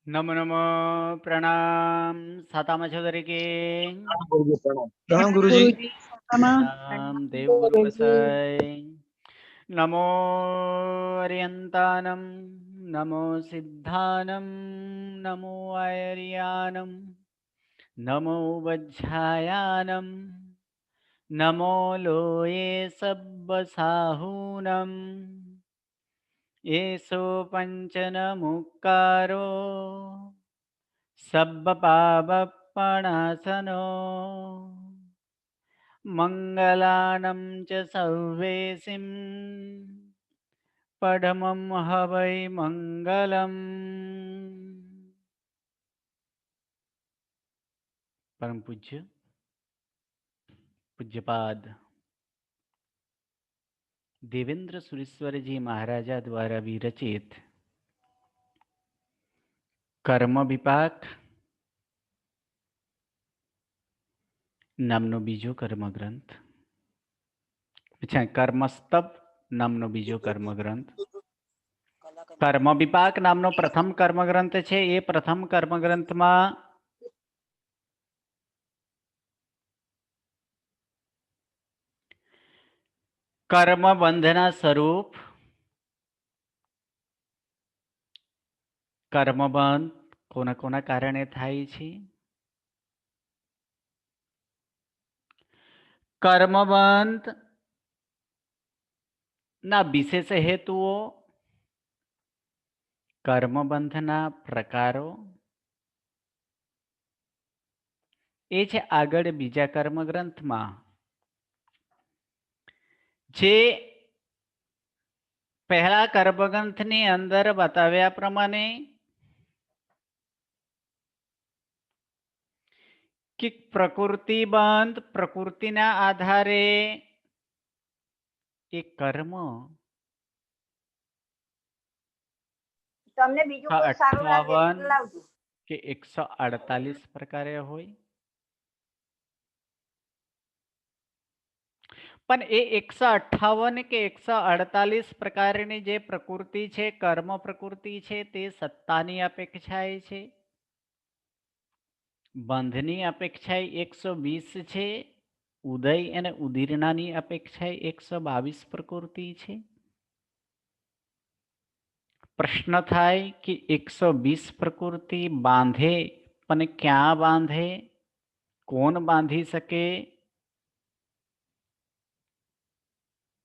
नमो नमो प्रणाम सातामा चौधरी के प्रणाम गुरुजी। प्रणाम देव गुरु बसाई। नमो अर्यंतानम नमो सिद्धानम नमो आयर्यानम नमो वज्झायानम नमो लोये सब्बसाहूनम येषो पञ्चनमुक्कारो सब्बपापपणासनो मङ्गलानं च सर्वेसिं पढमं हवै मङ्गलम्। परम पूज्य पूज्यपाद देवेंद्र सुरेश्वर जी महाराजा द्वारा विरचित कर्म विपाक नामनो बीजो कर्मग्रंथ कर्मस्तव नामनो बीजो कर्मग्रंथ कर्म विपाक नामनो प्रथम कर्मग्रंथ है। ये प्रथम कर्मग्रंथ में कर्म बंधना स्वरूप कर्मबंध कोना कोना कारणे थाय छे। कर्मबंध ना विशेष हेतुओ कर्मबंधना प्रकारो ए छे आगळ बीजा कर्मग्रंथ में जे पहला कर्मग्रंथ नी अंदर बताव्या प्रमाणे कि प्रकृति बंध प्रकृति आधारे एक कर्म તમને બીજું કોઈ સારું લાગે 58 તો લાવજો કે 148 પ્રકારે હોય पण ए 158 के 148 प्रकारनी जे प्रकृति छे कर्म प्रकृति छे ते सत्तानी अपेक्षाए छे। बंधनी अपेक्षाए 120 छे। उदय अने उदीरनानी अपेक्षाए 122 प्रकृति छे। प्रश्न थाय कि 120 प्रकृति बांधे पण क्या बांधे, कोण बांधी सके?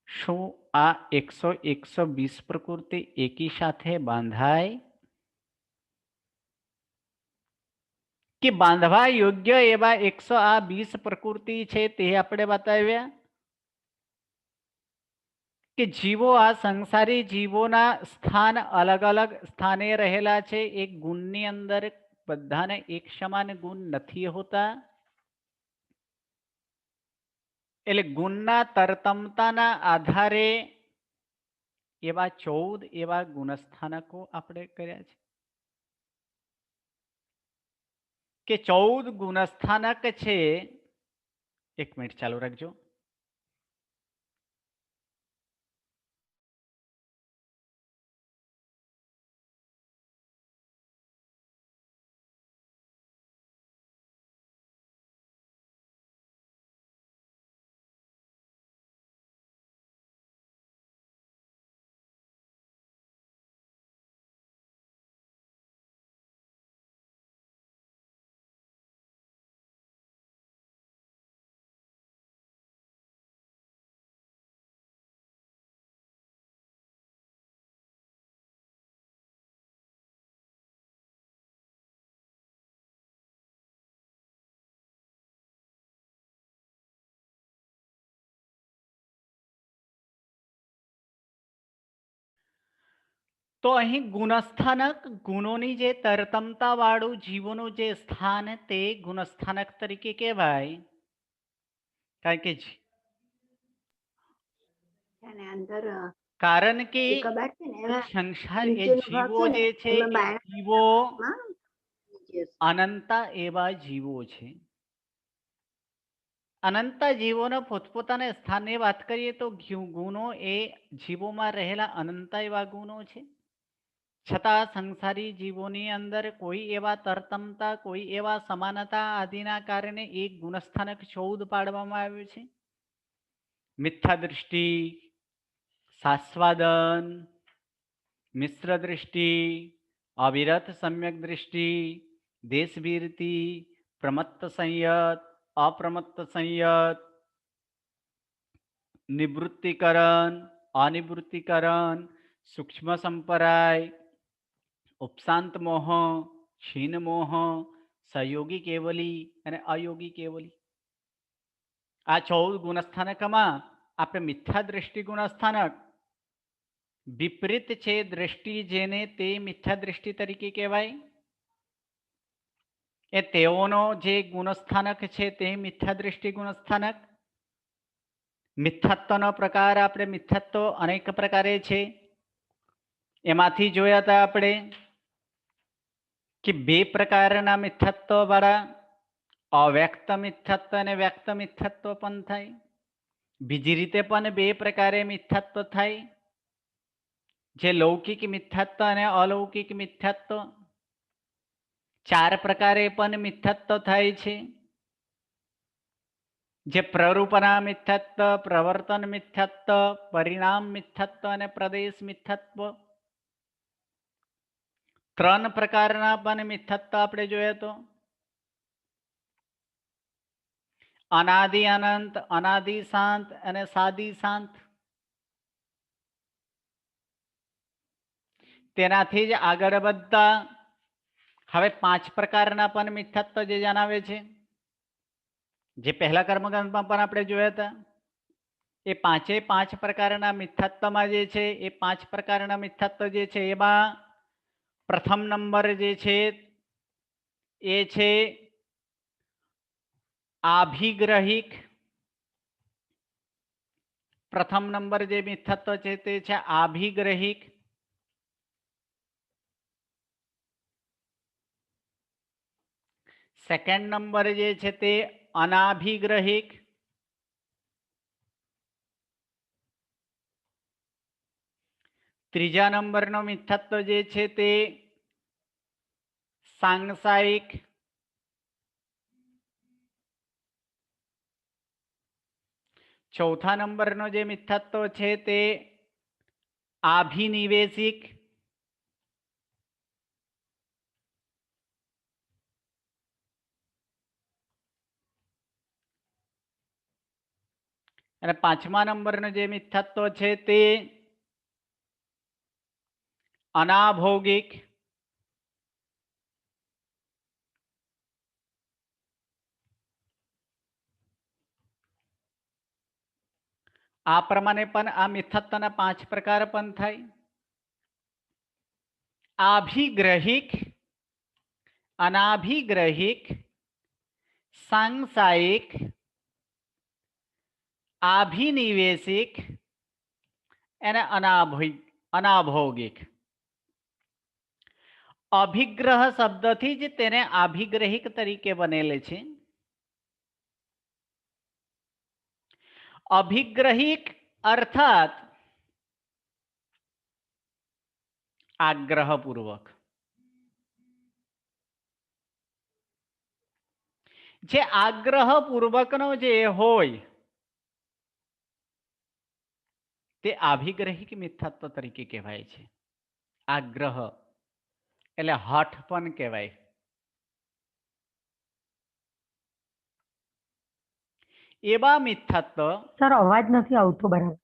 शू आ 120 प्रकृति एकी साथे बांधाय कि बांधवा योग्य एवा 120 प्रकृति छे ते आपणे बताव्या कि जीवो आ संसारी जीवोना स्थान अलग अलग स्थाने रहेला छे। एक गुणनी अंदर बधाने एक समान गुण नथी होता एटले गुणना तरतमताना आधारे एवा 14 एवा गुणस्थानको आपणे कर्या छे के 14 गुणस्थानक छे। एक मिनिट चालू रखजो। તો અહીં ગુણસ્થાનક ગુણોની જે તરતમતા વાળું જીવોનું જે સ્થાન તે ગુણસ્થાનક તરીકે કહેવાય. કારણ કે અને અંદર કારણ કે એ કબાટ છે ને એમાં સંસાર એ નીચેનો ભાગ જીવો છે ને જે છે એમાં એ બાયણમાં જીવો નીચે અનંતા એવા જીવો છે. અનંતા જીવોના પોતપોતાના સ્થાનની વાત કરીએ તો ગુણો એ જીવોમાં રહેલા અનંતા એવા ગુણો છે. છતાં સંસારી જીવોની અંદર કોઈ એવા તરતમતા કોઈ એવા સમાનતા આદિના કારણે એક ગુણસ્થાનક 14 પાડવામાં આવ્યું છે. મિથ્યા દૃષ્ટિ, સાસ્વાદન, મિશ્ર દૃષ્ટિ, અવિરત સમ્યક દૃષ્ટિ, દેશવીરતિ, પ્રમત્ત સંયત, અપ્રમત્ત સંયત, નિવૃત્તિકરણ, અનિવૃત્તિકરણ, સૂક્ષ્મ સંપરાય, ઉપશાંત મોહ, ક્ષીણ મોહ, સહયોગી કેવલી અને અયોગી કેવલી. આ 14 ગુણસ્થાનકમાં આપણે મિથ્યા દૃષ્ટિ ગુણસ્થાનક વિપરીત છે દ્રષ્ટિ જેને તે મિથ્યા દૃષ્ટિ તરીકે કહેવાય. એ તેઓનો જે ગુણસ્થાનક છે તે મિથ્યા દૃષ્ટિ ગુણસ્થાનક. મિથ્યાત્વનો પ્રકાર આપણે મિથ્યાત્વ અનેક પ્રકારે છે. એમાંથી જોયા હતા આપણે કે 2 પ્રકારના મિથ્યાત્વ વાળા અવ્યક્ત મિથ્યાત્વ અને વ્યક્ત મિથ્યાત્વ પણ થાય. બીજી રીતે પણ 2 પ્રકારે મિથ્યાત્વ થાય, જે લૌકિક મિથ્યાત્વ અને અલૌકિક મિથ્યાત્વ. 4 પ્રકારે પણ મિથ્યાત્વ થાય છે, જે પ્રરૂપના મિથ્યાત્વ, પ્રવર્તન મિથ્યાત્વ, પરિણામ મિથ્યાત્વ અને પ્રદેશ મિથ્યાત્વ. 3 પ્રકારના પણ મિથ્યાત્વ આપણે જોયા તો અનાદિ અનંત, અનાદિ શાંત અને સાદિ શાંત. તેનાથી જ આગળ વધતા હવે 5 પ્રકારના પણ મિથ્યાત્વ જે જણાવે છે, જે પહેલા કર્મકાંડમાં પણ આપણે જોયા હતા. એ 5 પ્રકારના મિથ્યાત્વમાં જે છે એ 5 પ્રકારના મિથ્યાત્વ જે છે એમાં પ્રથમ નંબર જે છે એ છે આભિગ્રહિક. પ્રથમ નંબર જે મિથ્યાત્વ છે તે છે આભિગ્રહિક. સેકન્ડ નંબર જે છે તે અનાભિગ્રહિક. ત્રીજા નંબરનો મિથ્યાત્વ જે છે તે સાંસાયિક. ચોથા નંબરનો જે મિથ્યાત્વ છે તે આભિનિવેશિક. અને 5મા નંબરનો જે મિથ્યાત્વ છે તે અનાભોગિક. આ પ્રમાણે પણ આ મિથ્યાત્વના 5 પ્રકાર પણ થાય. આભિગ્રહિક, અનાભિગ્રહિક, સાંસાયિક, આભિનિવેશિક અને અનાભોગિક. અભિગ્રહ શબ્દથી જ તેને આભિગ્રહિક તરીકે બનેલે છે. અભિગ્રહિક અર્થાત આગ્રહપૂર્વક. જે આગ્રહપૂર્વકનો જે હોય તે આભિગ્રહિક મિથ્યાત્વ તરીકે કહેવાય છે. આગ્રહ એટલે હઠ પણ કહેવાય. એવા મિથ્યાત્વ. સર અવાજ નથી આવતો બરાબર.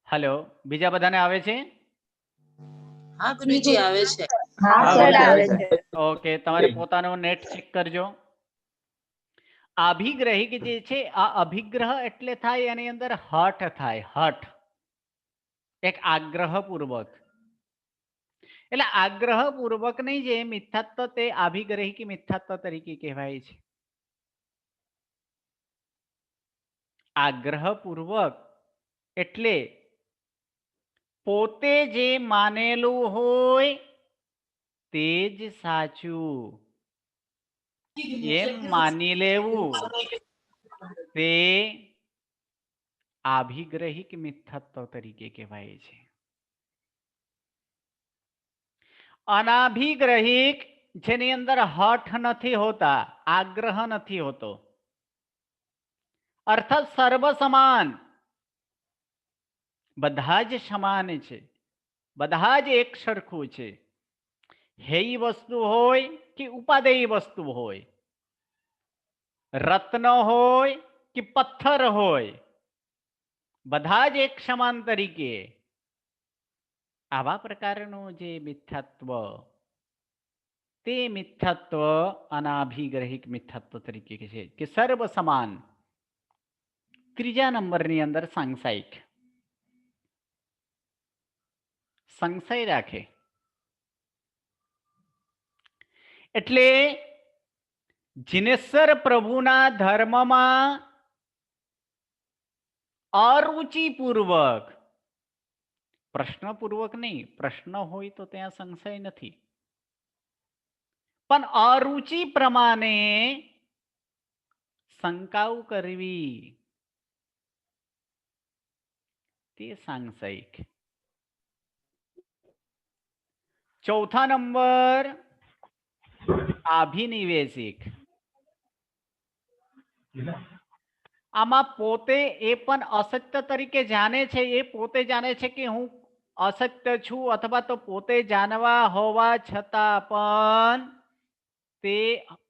હેલો, બીજા બધાને આવે છે? હા ગુરુજી આવે છે. હા સર આવે છે. ઓકે, તમારે પોતાનો નેટ ચેક કરજો. આભિગ્રહિક જે છે આ અભિગ્રહ એટલે થાય એની અંદર હઠ થાય. હઠ એક આગ્રહપૂર્વક. એટલે આગ્રહ પૂર્વક નહીં જે મિથ્યાત્વ તે આભિગ્રહિક મિથ્યાત્વ તરીકે કહેવાય છે. આગ્રહ પૂર્વક એટલે પોતે જે માનેલું હોય તે જ સાચું એમ માની લેવું તે આભિગ્રહિક મિથ્યાત્વ તરીકે કહેવાય છે. અનાભિગ્રહિક જેની અંદર હઠ નથી હોતા, આગ્રહ નથી હોતો, અર્થાત સર્વ સમાન, બધા જ સમાન છે, બધા જ એક સરખું છે. હેય વસ્તુ હોય કે ઉપાદેય વસ્તુ હોય, રત્ન હોય કે પથ્થર હોય, બધા જ એક સમાન તરીકે. આવા પ્રકારનું જે મિથ્યાત્વ તે મિથ્યાત્વ અનાભિગ્રહિક મિથ્યાત્વ તરીકે છે કે સર્વ સમાન. ત્રીજા નંબરની અંદર સાંસાયિક, સંશય રાખે. એટલે જીનેશ્વર પ્રભુના ધર્મમાં અરુચિપૂર્વક, પ્રશ્નપૂર્વક નહીં, પ્રશ્ન હોય તો ત્યાં સંશય નથી, પણ અરુચિ પ્રમાણે શંકાઓ કરવી તે સાંશયિક. ચોથા નંબર આભિનિવેશિક. આમાં પોતે એ પણ અસત્ય તરીકે જાણે છે, એ પોતે જાણે છે કે હું અસત્ય છું, અથવા તો પોતે જાણવા હોવા છતાં પણ તે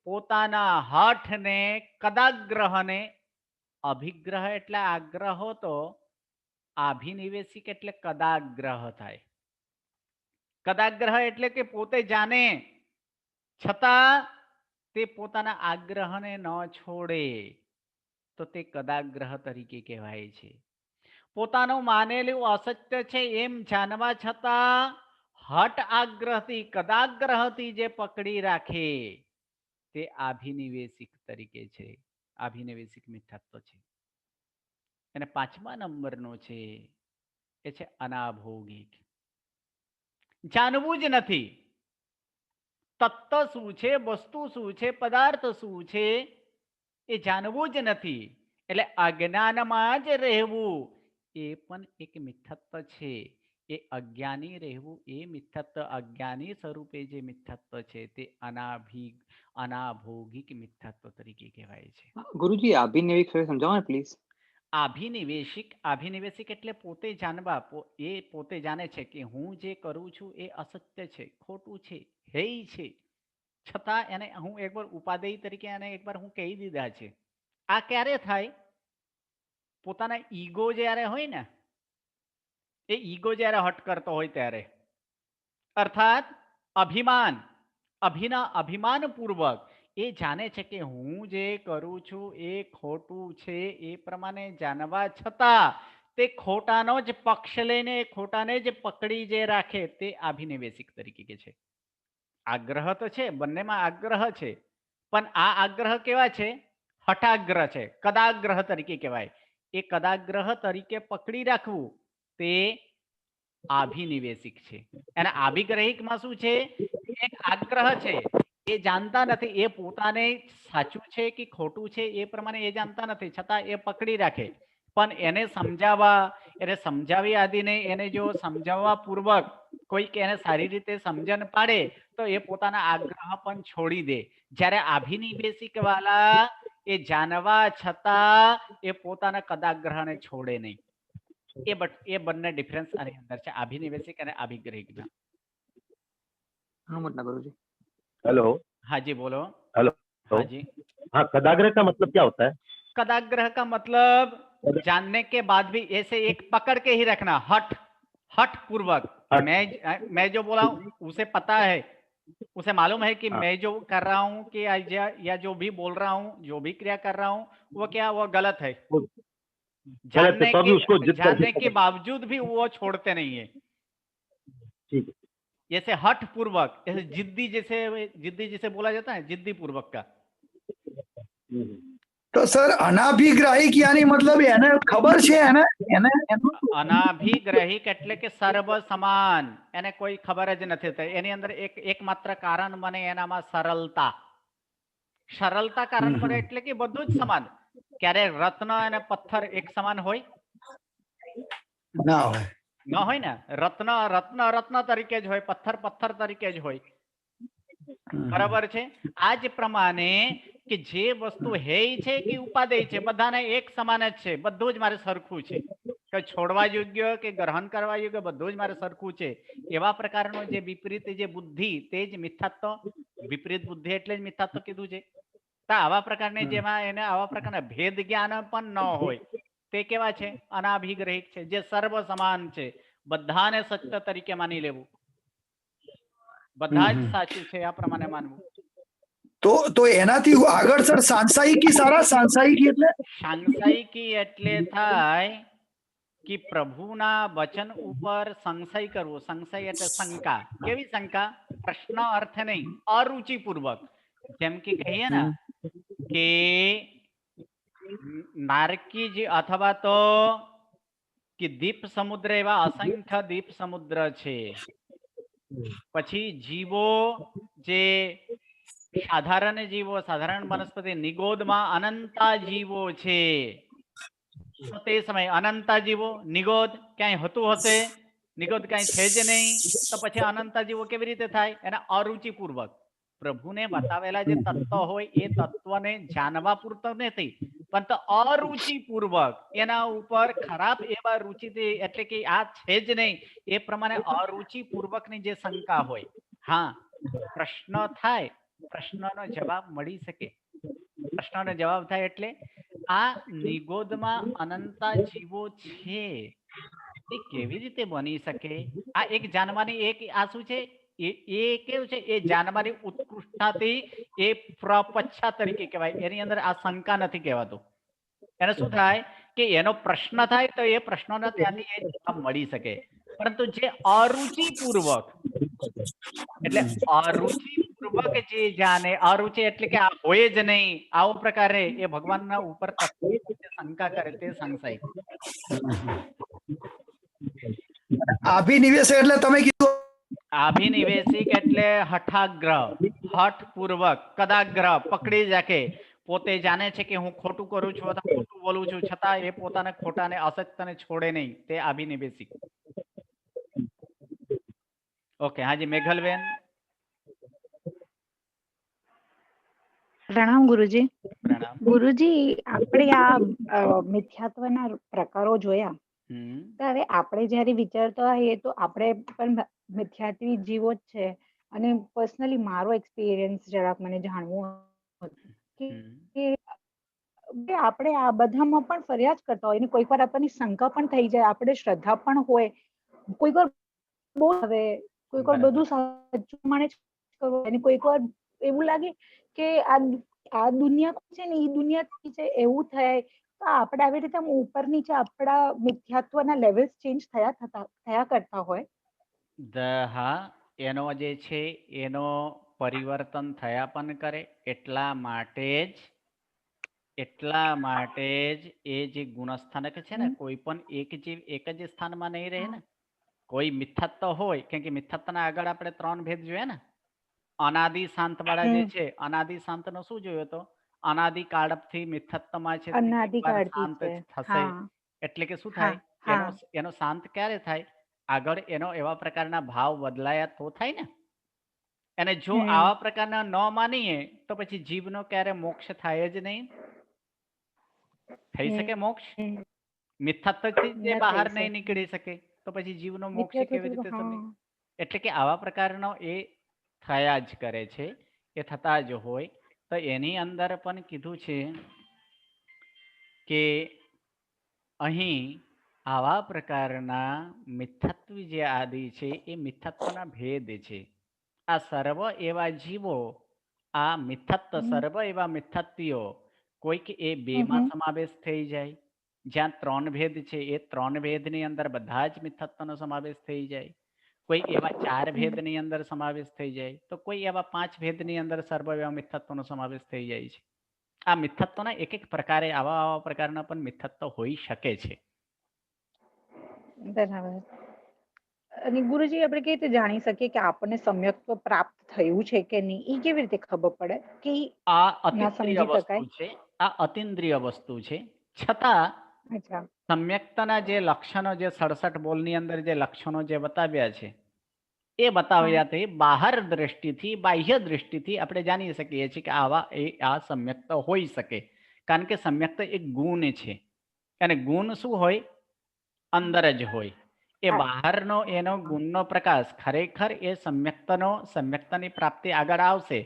પોતાના હઠને, કદાગ્રહને, અભિગ્રહ એટલે આગ્રહ તો આભિનિવેશિક એટલે કદાગ્રહ થાય. કદાગ્રહ એટલે કે પોતે જાણે છતાં તે પોતાના આગ્રહને ન છોડે તો તે કદાગ્રહ તરીકે કહેવાય છે. પોતાનું માનેલું અસત્ય છે એમ જાણવા છતાં હઠ આગ્રહથી, કદાગ્રહથી જે પકડી રાખે તે આભિનિવેશિક તરીકે છે, આભિનિવેશિક મિથ્યાત્વ છે. અને પાંચમા નંબરનો છે એ છે અનાભોગિક. જાણવું જ નથી તત્વ શું છે, વસ્તુ શું છે, પદાર્થ શું છે, એ જાણવું જ નથી. એટલે અજ્ઞાનમાં જ રહેવું એ પણ એક મિથ્યાત્વ છે. એ અજ્ઞાની રહેવું એ મિથ્યાત્વ, અજ્ઞાની સ્વરૂપે જે મિથ્યાત્વ છે તે અનાભોગિક મિથ્યાત્વ તરીકે કહેવાય છે. ગુરુજી અભિનિવેશ સમજાવો ને પ્લીઝ. આભિનિવેશિક એટલે પોતે જાણવા, એ પોતે જાણે છે કે હું જે કરું છું એ અસત્ય છે, ખોટું છે, હેય છે, છતાં એને હું એકવાર ઉપાદેય તરીકે એને એકવાર હું કહી દીધા છે. આ ક્યારે થાય? પોતાના ઈગો જ્યારે હોય ને, એ ઈગો જ્યારે હટ કરતો હોય ત્યારે, અર્થાત અભિમાન પૂર્વક એ જાણે છે કે હું જે કરું છું એ ખોટું છે, એ પ્રમાણે જાણવા છતાં તે ખોટાનો જ પક્ષ લઈને ખોટાને જ પકડી જે રાખે તે આભિનિવેશિક તરીકે કે છે. આગ્રહ તો છે, બંનેમાં આગ્રહ છે, પણ આ આગ્રહ કેવા છે? હઠાગ્રહ છે, કદાગ્રહ તરીકે કહેવાય. એ કદાગ્રહ તરીકે પકડી રાખવું તે આભિનિવેશિક છે. અને આભિગ્રહિકમાં શું છે? એક આગ્રહ છે, એ જાણતા નથી એ પોતાને સાચું છે કે ખોટું છે એ પ્રમાણે એ જાણતા નથી, છતાં એ પકડી રાખે. પણ એને સમજાવવા, એને સમજાવી આદિને એને જો સમજાવવા પૂર્વક કોઈક એને સારી રીતે સમજણ પાડે તો એ પોતાના આગ્રહ પણ છોડી દે. જ્યારે આભિનિવેશિક વાળા એ જાણવા છતાં એ પોતાના કદાગ્રહને છોડે નહીં. એ બંને ડિફરન્સ આની અંદર છે, આભિનિવેશિક અને આભિગ્રહિકના. हाँ मतलब गुरुजी। हेलो। हाँ जी बोलो। हेलो। हाँ जी। हाँ, कदाग्रह का मतलब क्या होता है? कदाग्रह का मतलब जानने के बाद भी ऐसे एक पकड़ के ही रखना, हठ पूर्वक। मैं जो बोला हूँ उसे पता है, उसे मालूम है कि हाँ। मैं जो कर रहा हूँ कि या जो भी बोल रहा हूँ, जो भी क्रिया कर रहा हूँ वो क्या, वो गलत है। गलत है, तो भी उसको जिद करके जानने के बावजूद भी वो छोड़ते नहीं है। ठीक है। जैसे हठ पूर्वक, जैसे जिद्दी जैसे बोला जाता है, जिद्दी पूर्वक का। તો સર અનાભિગ્રાહિક યાની મતલબ એને ખબર છે એને એને એનું શું? અનાભિગ્રહિક એટલે કે સર્વ સમાન, એને કોઈ ખબર જ નથી થતી. એની અંદર એકમાત્ર કારણ બને એનામાં સરળતા. સરળતા કારણ બને એટલે કે બધું જ સમાન. ક્યારે રત્ન અને પથ્થર એક સમાન હોય? ના હોય. ન હોય ને. રત્ન રત્ન રત્ન તરીકે જ હોય, પથ્થર પથ્થર તરીકે જ હોય. બરાબર છે. આ જ પ્રમાણે કે જે વસ્તુ હેય છે કે ઉપાદેય છે, બધાને એક સમાન જ છે. બધું જ મારે સરખું છે. કે છોડવા યોગ્ય કે ગ્રહણ કરવા યોગ્ય બધું જ મારે સરખું છે. એવા પ્રકારનો જે વિપરીત જે બુદ્ધિ, તે જ મિથ્યાત્વ. વિપરીત બુદ્ધિ એટલે જ મિથ્યાત્વ કીધું છે. તો આવા પ્રકારની જેમાં એને આવા પ્રકારના ભેદ જ્ઞાન પણ ન હોય, તે કેવા છે? અનાભિગ્રહિક છે. જે સર્વ સમાન છે, બધાને સત્ય તરીકે માની લેવું, બધા જ સાચું છે આ પ્રમાણે માનવું. તો એનાથી આગળ સર સાંસાયિકી સારા. સાંસાયિકી એટલે સાંસાયિકી એટલે થાય કે પ્રભુના વચન ઉપર સંશય કરવો. સંશય એટલે શંકા. કેવી શંકા? પ્રશ્ન અર્થ નહીં, અરુચિ પૂર્વક. જેમ કે કહીએ ને કે નારકીજ અથવા તો કે દીપ સમુદ્ર, એવા અસંખ્ય દીપ સમુદ્ર છે. પછી જીવો, જે સાધારણ જીવો, સાધારણ વનસ્પતિ, નિગોદમાં અનંતા જીવો છે. તો તે સમયે અનંતા જીવો, નિગોદ ક્યાંય હતું હશે? નિગોદ ક્યાંય છે જ નહીં. તો પછી અનંતા જીવો કેવી રીતે થાય? એના અરુચિ પૂર્વક પ્રભુને બતાવેલા જે તત્વ હોય એ તત્વને જાણવા પૂરતો નથી, પણ તો અરુચિ પૂર્વક એના ઉપર ખરાબ એવા રુચિ, એટલે કે આ છે જ નહીં એ પ્રમાણે અરુચિ પૂર્વકની જે શંકા હોય. હા, પ્રશ્ન થાય, પ્રશ્નનો જવાબ મળી શકે. પ્રશ્નનો જવાબ થાય એટલે આ નિગોદમાં અનંતા જીવો છે, એ કેવી રીતે બની શકે? આ એક જાણવાની એક આ શું છે? એ કેવું છે? એ જાણવાની ઉત્કૃષ્ટતાથી એ પ્રપચ્છા તરીકે કહેવાય. એની અંદર આ શંકા નથી કહેવાતું. એને શું થાય કે એનો પ્રશ્ન થાય તો એ પ્રશ્નોને ત્યાંથી એ જવાબ મળી શકે. પરંતુ જે અરુચિ પૂર્વક, એટલે અરુચિ પૂર્વક જે જાણે, અરુચિ એટલે કે આ હોય જ નહીં, આવો પ્રકારે એ ભગવાનના ઉપર શંકા કરે, તે સંશય. અભિનિવેશ એટલે તમે કીધું અભિનિવેશિક એટલે હઠાગ્રહ, હઠ પૂર્વક, કદાગ્રહ, પકડી રાખે. પોતે જાણે છે કે હું ખોટું કરું છું અથવા ખોટું બોલું છું, છતાં એ પોતાને ખોટાને અસત્યને છોડે નહીં, તે અભિનિવેશિક. ઓકે, હાજી મેઘલબેન. પ્રણામ ગુરુજી. પ્રણામ. ગુરુજી, આપણે આ મિથ્યાત્વના પ્રકારો જોયા. હમ તો હવે આપણે જ્યારે વિચારતા હોઈએ તો આપણે પણ મિથ્યાત્વી જીવો જ છે. અને પર્સનલી મારો એક્સપિરિયન્સ જરાક મને જાણવું હતું કે કે આપણે આ બધામાં પણ ફરિયાદ કરતા હોય ને કોઈક વાર આપણને શંકા પણ થઈ જાય, આપણે શ્રદ્ધા પણ હોય, કોઈક વાર બહુ હવે, કોઈક વાર બધું સાચું માને કરવું, અને કોઈક વાર એવું લાગે કે આ દુનિયા છે ને એ દુનિયા છે, એવું થાય. તો આપણે આવી રીતે ઉપર નીચે આપણા મિથ્યાત્વના લેવલ્સ ચેન્જ થયા કરતા હોય. હા, એનો જે છે એનો પરિવર્તન થયા પણ કરે. એટલા માટે જ એ જે ગુણસ્થાનક છે ને, કોઈ પણ એક જ સ્થાનમાં નહીં રહે ને. કોઈ મિથ્યાત્વ હોય, કેમ કે મિથ્યાત્વના આગળ આપણે 3 ભેદ જોયા ને. અનાદિ શાંત વાળા જે છે, અનાદિ શાંત નો શું જોયો તો? અનાદિ કાળથી મિથ્યાત્વમાં છે, શાંત થશે. એટલે કે શું થાય? એનો શાંત ક્યારે થાય? આગળ એનો એવા પ્રકારના ભાવ બદલાયા તો થાય ને. અને જો આવા પ્રકારના ન માનીએ તો પછી જીવનો ક્યારે મોક્ષ થાય જ નહીં. થઈ શકે મોક્ષ? મિથ્યાત્વથી જે બહાર નહીં નીકળી શકે તો પછી જીવનો મોક્ષ કેવી રીતે થશે? એટલે કે આવા પ્રકારનો એ થયા જ કરે છે, એ થતા જ હોય. તો એની અંદર પણ કીધું છે કે અહીં આવા પ્રકારના મિથ્યાત્વ જે આદિ છે એ મિથ્યાત્વના ભેદ છે. આ સર્વ એવા જીવો, આ મિથ્યાત્વ, સર્વ એવા મિથ્યાત્વીઓ, કોઈક એ બેમાં સમાવેશ થઈ જાય. જ્યાં 3 ભેદ છે એ 3 ભેદની અંદર બધા જ મિથ્યાત્વનો સમાવેશ થઈ જાય. કોઈ એવા 4 ભેદની અંદર સમાવેશ થઈ જાય તો કોઈ એવા 5 ભેદની અંદર સર્વવ્યાપક મિથ્યાત્વનો સમાવેશ થઈ જાય છે. આ મિથ્યાત્વના એક એક પ્રકારે આવા પ્રકારના પણ મિથ્યાત્વ હોઈ શકે છે. બરાબર. અને ગુરુજી આપણે કેવી રીતે જાણી શકીએ કે આપણને સમ્યક્ત્વ પ્રાપ્ત થયું છે કે નહીં? એ કેવી રીતે ખબર પડે કે આ ના અતિન્દ્રિય સમજી વસ્તુ શકાય? છે. આ અતિન્દ્રિય વસ્તુ છે. છતાં અચ્છા. સમ્યક્તના જે લક્ષણો જે 67 બોલની અંદર જે લક્ષણો જે બતાવ્યા છે એ હા. બતાવ્યાથી બહાર દ્રષ્ટિથી બાહ્ય દ્રષ્ટિથી આપણે જાણી શકીએ છીએ કે આ સમ્યક્ત હોઈ શકે. કારણ કે સમ્યક્ત એક ગુણ છે અને ગુણ શું હોય? અંદર જ હોય. એ હા. બહારનો એનો ગુણનો પ્રકાશ ખરેખર એ સમ્યક્તની પ્રાપ્તિ આગળ આવશે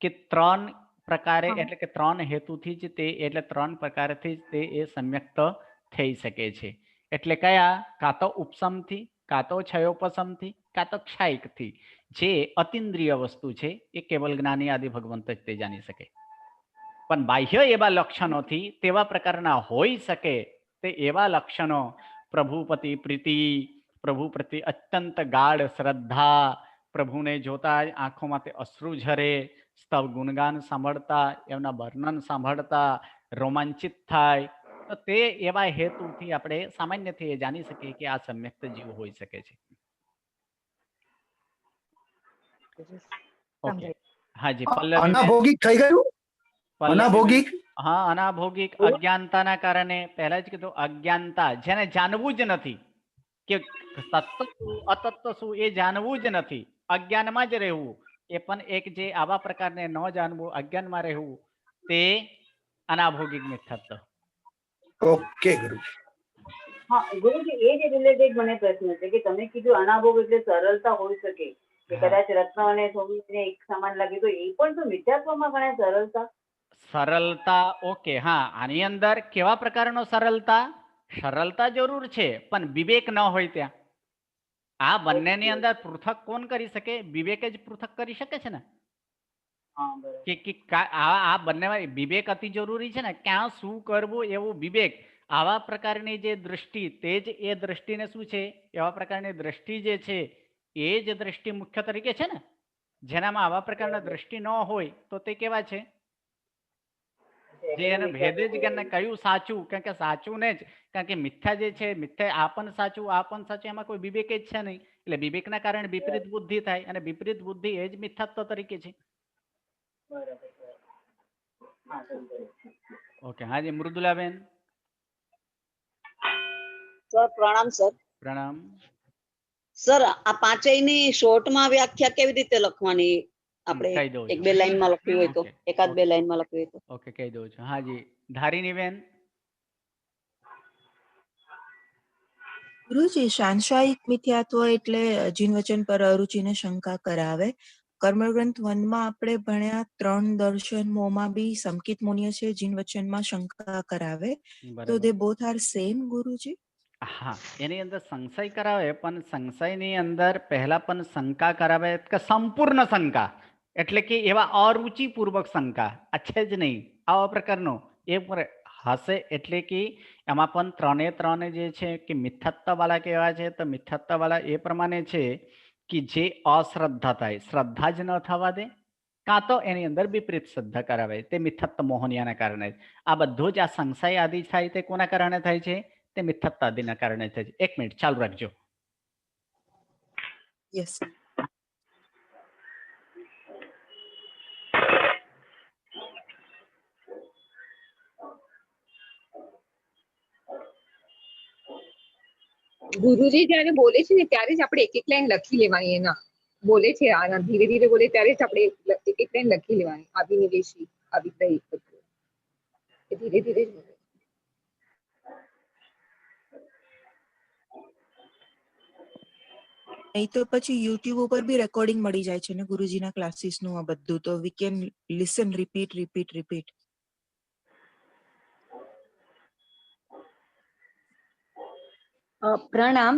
કે 3 પ્રકારે હા. એટલે કે 3 હેતુથી જ તે એટલે 3 પ્રકારથી જ તે એ સમ્યક્ત થઈ શકે છે. એટલે કયા? કાં તો ઉપસમથી, કાં તો ક્ષયોપસમથી, કાં તો ક્ષાયિકથી. જે અતિન્દ્રિય વસ્તુ છે એ કેવલ જ્ઞાની આદિ ભગવંત જ તે જાણી શકે. પણ બાહ્ય એવા લક્ષણોથી તેવા પ્રકારના હોઈ શકે તે એવા લક્ષણો પ્રભુપતિ પ્રીતિ, પ્રભુ પ્રતિ અત્યંત ગાઢ શ્રદ્ધા, પ્રભુને જોતા જ આંખોમાંથી અશ્રુ ઝરે, સ્તવ ગુણગાન સાંભળતા, એમના વર્ણન સાંભળતા રોમાંચિત થાય, તો તે એવા હેતુથી આપણે સામાન્યથી એ જાણી શકીએ કે આ સમ્યક્ત જીવ હોઈ શકે છે. ઓકે, સમજાય. હાજી પલ્લવી બેન. અનાભોગિક થઈ ગયું. પલ્લવી બેન. અનાભોગિક હા, અનાભોગિક અજ્ઞાનતાના કારણે પહેલા જ કીધું અજ્ઞાનતા, જેને જાણવું જ નથી કે તત્વ શું અતત્વ શું એ જાણવું જ નથી, અજ્ઞાનમાં જ રહેવું, એ પણ એક જે આવા પ્રકારને ન જાણવું, અજ્ઞાનમાં રહેવું, તે અનાભોગિક મિથ્યાત્વ. ઓકે ગુરુ. હા ગુરુજી, એ જ રિલેટેડ મને પ્રશ્ન છે કે તમે કીધું અનાભોગ એટલે સરળતા હોઈ શકે કે કદાચ રત્ન અને સોનું એક સમાન લાગે તો એ પણ તો મિથ્યાત્વમાં ગણાય સરળતા? સરળતા ઓકે, હા. આની અંદર કેવા પ્રકારનો સરળતા? સરળતા જરૂર છે પણ વિવેક ન હોય ત્યાં. આ બંનેની અંદર પૃથક કોણ કરી શકે? વિવેક જ પૃથક કરી શકે છે ને. હા બરાબર. કે આ બંનેમાં વિવેક અતિ જરૂરી છે ને. ક્યાં શું કરવું એવું વિવેક. આવા પ્રકારની જે દૃષ્ટિ, તે જ એ દ્રષ્ટિને શું છે? એવા પ્રકારની દ્રષ્ટિ જે છે એ જ દ્રષ્ટિ મુખ્ય તરીકે છે ને. જેનામાં આવા પ્રકારના દ્રષ્ટિ ન હોય તો તે કેવા છે? જે એને ભેદે જ જ્ઞાનને કયું સાચું, કારણ કે સાચું ને જ, કારણ કે મિથ્યા જે છે, મિથ્યા આ પણ સાચું આ પણ સાચું, એમાં કોઈ વિવેક જ છે નહીં. એટલે વિવેકના કારણે વિપરીત બુદ્ધિ થાય અને વિપરીત બુદ્ધિ એ જ મિથ્યાત્વ તરીકે છે. ઓકે, હાજી મૃદુલાબેન. સર પ્રણામ સર. પ્રણામ. સર આ પાંચેયની શોર્ટમાં વ્યાખ્યા કેવી રીતે લખવાની? આપણે કહી દઉં એક છું. બે લાઈનમાં લખવી હોય તો, ઓકે, એકાદ બે ઓકે. લાઈનમાં લખવી હોય તો. ઓકે, કહી દઉં છું. હાજી ધારીની બેન. ગુરુજી, સાંસાયિક મિથ્યાત્વ એટલે જીન વચન પર અરુચિને શંકા કરાવે. કર્મગ્રંથ 1 માં આપણે ભણ્યા 3 દર્શન મોમાં બી સંકિત મુનિય છે, જીન વચનમાં શંકા કરાવે. તો બરાબર. દે બોથ આર સેમ ગુરુજી? હા, એની અંદર સંશય કરાવે પણ સંશયની અંદર પહેલા પણ શંકા કરાવે કે સંપૂર્ણ શંકા, એટલે કે એવા અરુચિપૂર્વક શંકા આ છે જ નહીં આવા પ્રકારનો એ હશે. એટલે કે એમાં પણ 3 જે છે કે મિથ્યાત્વવાળા કેવા છે? તો મિથ્યાત્વવાળા એ પ્રમાણે છે કે જે અશ્રદ્ધા થાય, શ્રદ્ધા જ ન થવા દે, કાં તો એની અંદર વિપરીત શ્રદ્ધા કરાવે, તે મિથ્યાત્વ મોહનિયાના કારણે. આ બધું જ આ સંશય આદિ થાય તે કોના કારણે થાય છે? તે મિથ્યાત્વ આદિના કારણે થાય છે. 1 મિનિટ ચાલુ રાખજો. યસ. ગુરુજી જયારે બોલે છે ને ત્યારે જ આપણે એક એક લાઈન લખી લેવાની. એના બોલે છે આના ધીરે ધીરે બોલે ત્યારે જ આપણે એક એક લાઈન લખી લેવાની. અભિનિવેશી, અભિપ્રાય, એ ધીરે ધીરે જ બોલે. નહીં તો પછી યુટ્યુબ ઉપર બી રેકોર્ડિંગ મળી જાય છે ને ગુરુજીના ક્લાસીસનું આ બધું, તો વી કેન લિસન, રિપીટ. પ્રણામ.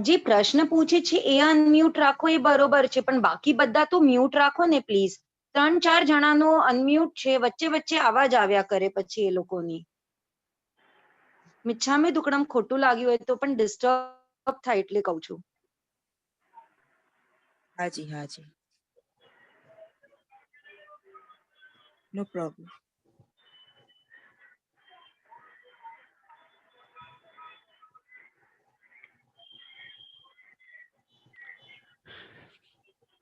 જે પ્રશ્ન પૂછે છે એ અનમ્યુટ રાખો એ બરોબર છે, પણ બાકી બધા તો મ્યુટ રાખો ને પ્લીઝ. 3-4 જણાનો અનમ્યુટ છે, વચ્ચે વચ્ચે અવાજ આવ્યા કરે પછી એ લોકોની. મિચ્છામી દુક્કડમ ખોટું લાગ્યું હોય તો પણ ડિસ્ટર્બ થાય એટલે કહું છું. હાજી હાજી, નો પ્રોબ્લેમ.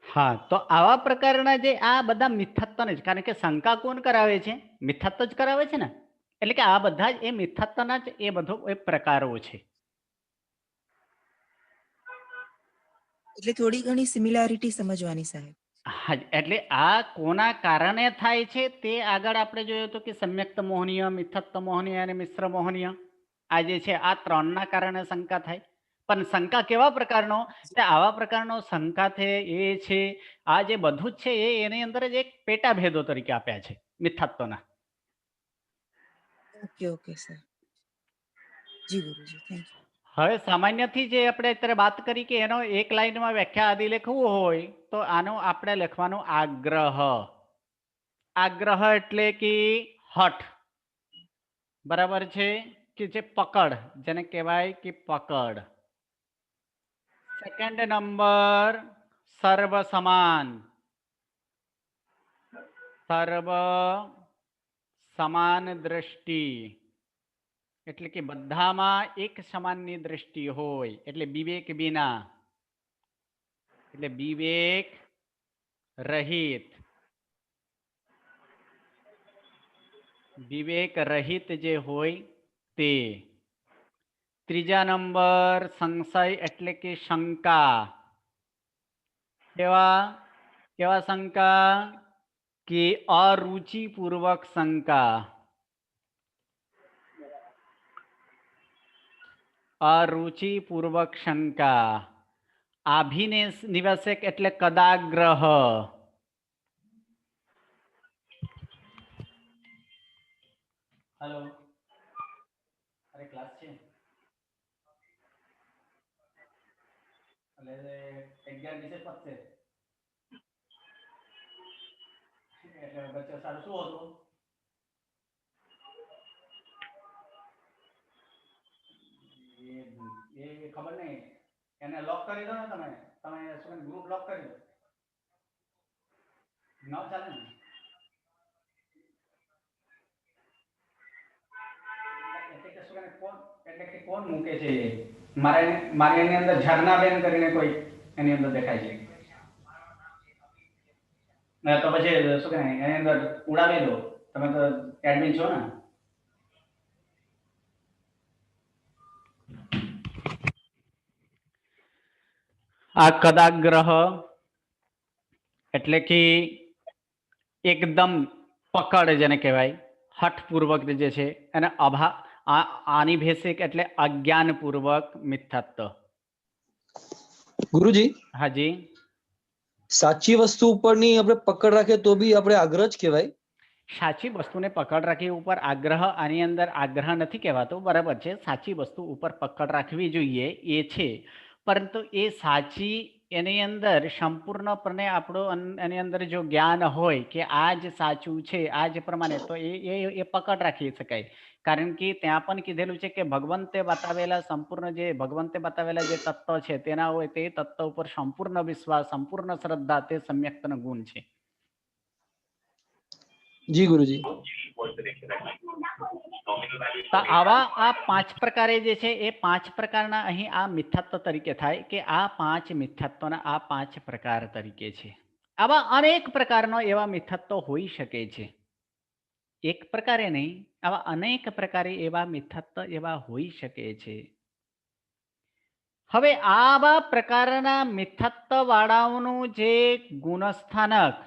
હા, તો આવા પ્રકારના જે આ બધા મિથ્યાત્વને જ, કારણ કે શંકા કોણ કરાવે છે? મિથ્યાત્વ જ કરાવે છે ને. એટલે કે આ બધા જ એ મિથ્યાત્વના જ એ બધો એ પ્રકારો છે. એટલે થોડી ઘણી સિમિલારિટી સમજવાની સાહેબ. હા, એટલે આ કોના કારણે થાય છે તે આગળ આપણે જોયું હતું કે સમ્યક્ત મોહનીય, મિથ્યાત્વ મોહનીય અને મિશ્ર મોહનીય આ જે છે આ ત્રણના કારણે શંકા થાય. પણ શંકા કેવા પ્રકારનો? તે આવા પ્રકારનો શંકા છે એ છે આ જે બધું જ છે એ એની અંદર જ એક પેટા ભેદો તરીકે આપ્યા છે મિથ્યાત્વના. Okay okay sir. જી ગુરુજી, થેન્ક યુ. હવે સામાન્યથી જે આપણે અત્યારે વાત કરી કે એનો એક લાઈનમાં વ્યાખ્યા આદિ લખવું હોય તો આનો આપણે લખવાનું આગ્રહ. આગ્રહ એટલે કે હઠ, બરાબર છે, કે જે પકડ, જેને કહેવાય કે પકડ. સેકન્ડ નંબર સર્વ સમાન. સર્વ સમાન દ્રષ્ટિ એટલે કે બધામાં એક સમાનની દ્રષ્ટિ હોય, એટલે વિવેક વિના, એટલે વિવેક રહિત. વિવેક રહિત જે હોય તે. ત્રીજા નંબર સંશય એટલે કે શંકા. કેવા કેવા શંકા? કે અરુચિપૂર્વક શંકા. અરુચિપૂર્વક શંકા. આભિનિવેશક એટલે કદાગ્રહ. હેલો, અરે ક્લાસ છે એટલે 11 વિશે પતશે એટલે બચ્ચો સારું શું હતું? એ ખબર નહીં, એને લોક કરી દો ને તમે. તમે શું ગ્રુપ લોક કરી દો, ન ચાલે ને. એટલે કે કોણ મૂકે છે? મારે એની અંદર ઝરણાબેન કરીને કોઈ એની અંદર દેખાય છે. તો પછી શું કહે એની અંદર ઉડાવી દો. તમે તો એડમિન છો ને. આ કદાગ્રહ એટલે કે એકદમ પકડ જેને કહેવાય, હઠપૂર્વક જે છે એને આનિભેસિક એટલે અજ્ઞાનપૂર્વક મિથ્યાત્વ. ગુરુજી, હાજી, સાચી વસ્તુ ઉપરની આપણે પકડ રાખીએ તો બી આપણે આગ્રહ જ કહેવાય. સાચી વસ્તુને પકડ રાખી ઉપર આગ્રહ, આની અંદર આગ્રહ નથી કહેવાતો, બરાબર છે. સાચી વસ્તુ ઉપર પકડ રાખવી જોઈએ એ છે, પરંતુ એ સાચી એની અંદર સંપૂર્ણપણે આપણો એની અંદર જો જ્ઞાન હોય કે આ જ સાચું છે, આ જ પ્રમાણે, તો એ પકડ રાખી શકાય. કારણ કે ત્યાં પણ કીધેલું છે કે ભગવંતે બતાવેલા સંપૂર્ણ જે ભગવંતે બતાવેલા જે તત્વ છે તેના હોય તે તત્વ ઉપર સંપૂર્ણ વિશ્વાસ, સંપૂર્ણ શ્રદ્ધા તે સમ્યક્તનો ગુણ છે. જી ગુરુજી. તો આવા આ 5 પ્રકારે જે છે એ 5 પ્રકારના અહીં આ મિથ્યાત્વ તરીકે થાય કે આ 5 મિથ્યાત્વના આ 5 પ્રકાર તરીકે છે. આવા અનેક પ્રકારનો એવા મિથ્યાત્વ હોઈ શકે છે. એક પ્રકારે નહીં, આવા અનેક પ્રકારે એવા મિથ્યાત્વ એવા હોઈ શકે છે. હવે આવા પ્રકારના મિથ્યાત્વ વાળાઓનું જે ગુણસ્થાનક,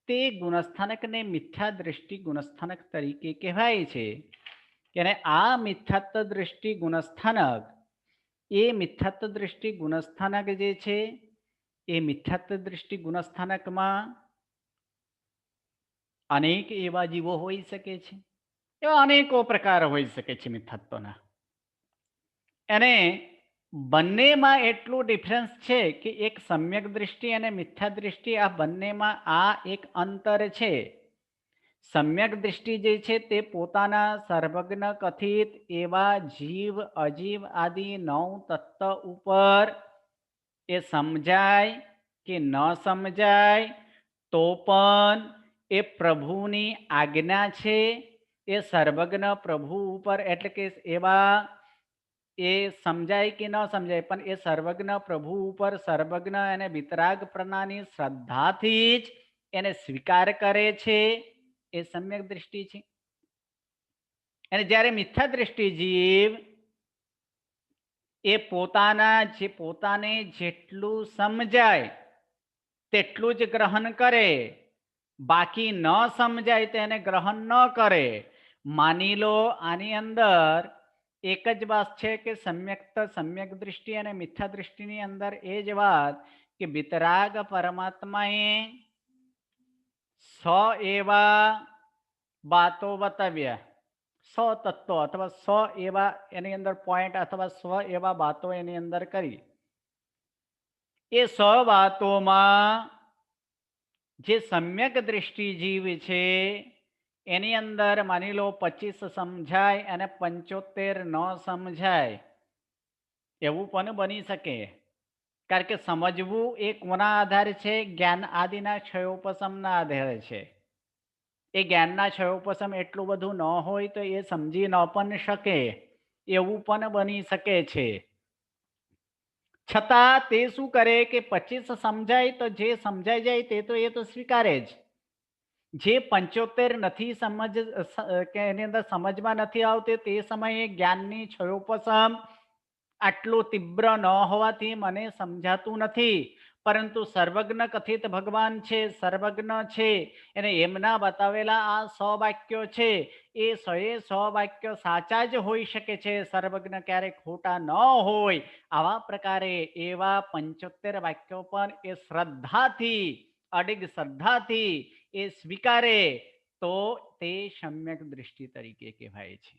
તે ગુણસ્થાનકને મિથ્યા દૃષ્ટિ ગુણસ્થાનક તરીકે કહેવાય છે. અને આ મિથ્યાત્વ દૃષ્ટિ ગુણસ્થાનક, એ મિથ્યાત્વ દૃષ્ટિ ગુણસ્થાનક જે છે એ મિથ્યાત્વ દૃષ્ટિ ગુણસ્થાનકમાં અનેક એવા જીવો હોઈ શકે છે. એવા અનેકો પ્રકાર હોઈ શકે છે મિથ્યાત્વના. અને બંનેમાં એટલું ડિફરન્સ છે કે એક સમ્યક દૃષ્ટિ અને મિથ્યા દૃષ્ટિ, આ બંનેમાં આ એક અંતર છે. સમ્યક દૃષ્ટિ જે છે તે પોતાના સર્વજ્ઞ કથિત એવા જીવ, અજીવ આદિ 9 તત્વ ઉપર એ સમજાય કે ન સમજાય તો પણ એ પ્રભુની આજ્ઞા છે, એ સર્વજ્ઞ પ્રભુ ઉપર, એટલે કે એવા એ સમજાય કે ન સમજાય પણ એ સર્વજ્ઞ પ્રભુ ઉપર સર્વજ્ઞ અને વિતરાગ પ્રણાની શ્રદ્ધાથી જ એને સ્વીકાર કરે છે, એ સમ્યક દ્રષ્ટિ છે. અને જ્યારે મિથ્યા દ્રષ્ટિ જીવ એ પોતાને જેટલું સમજાય તેટલું જ ગ્રહણ કરે, બાકી ન સમજાય તેને ગ્રહણ ન કરે. માની લો આની અંદર એક જ વાત છે કે સમ્યક દ્રષ્ટિ અને મિથ્યા દ્રષ્ટિની અંદર એ જ વાત કે વિતરાગ પરમાત્માએ એવા વાતો બતાવ્યા, 100 તત્વો અથવા 100 એવા એની અંદર પોઈન્ટ અથવા 100 એવા વાતો એની અંદર કરી. એ 100 વાતોમાં જે સમ્યક દ્રષ્ટિ જીવ છે એની અંદર માની લો 25 સમજાય અને 75 ન સમજાય, એવું પણ બની શકે. કારણ કે સમજવું એ કોના આધારે છે? જ્ઞાન આદિના ક્ષયોપશમના આધારે છે. એ જ્ઞાનના ક્ષયોપશમ એટલું બધું ન હોય તો એ સમજી ન પણ શકે, એવું પણ બની શકે છે. છતાં તે શું કરે કે 25 સમજાય તો જે સમજાઈ જાય તે તો એ તો સ્વીકારે જ. જે 75 નથી કે એની અંદર સમજમાં નથી આવતી તે સમયે જ્ઞાનની ક્ષયોપશમ આટલું તીવ્ર ન હોવાથી મને સમજાતું નથી, પરંતુ સર્વજ્ઞ કથિત ભગવાન છે, સર્વજ્ઞ છે, એને એમના બતાવેલા આ 100 વાક્યો છે, એ 100 વાક્યો સાચા જ હોઈ શકે છે, સર્વજ્ઞ ક્યારેક ખોટા ન હોય. આવા પ્રકારે એવા 75 વાક્યો પણ એ શ્રદ્ધાથી, અડિગ શ્રદ્ધાથી એ સ્વીકારે તો તે સમ્યક દ્રષ્ટિ તરીકે કહેવાય છે.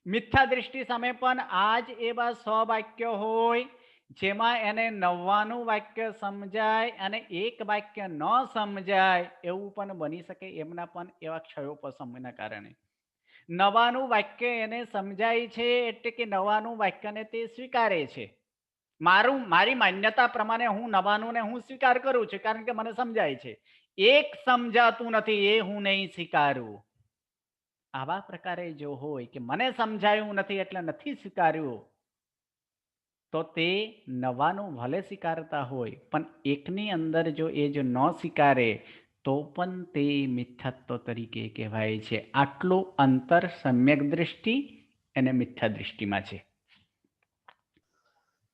મિથ્યા દ્રષ્ટિ સામે પણ આ જ એવા 100 વાક્યો હોય જેમાં એને 99 વાક્ય સમજાય અને એક વાક્ય ન સમજાય, એવું પણ બની શકે. એમના પણ એવા ક્ષયોપશમના કારણે 99 વાક્ય એને સમજાય છે, એટલે કે 99 વાક્યને તે સ્વીકારે છે. મારી માન્યતા પ્રમાણે હું 99 ને હું સ્વીકાર કરું છું કારણ કે મને સમજાય છે. એક સમજાતું નથી એ હું નહીં સ્વીકારું. આવા પ્રકારે જો હોય કે મને સમજાયું નથી એટલે નથી સ્વીકાર્યું, તો તે 99 ભલે સ્વીકારતા હોય પણ એકની અંદર જો એ જો ન સ્વીકારે તો પણ તે મિથ્યાત્વ તરીકે કહેવાય છે. આટલું અંતર સમ્યક દ્રષ્ટિ અને મિથ્યા દ્રષ્ટિમાં છે.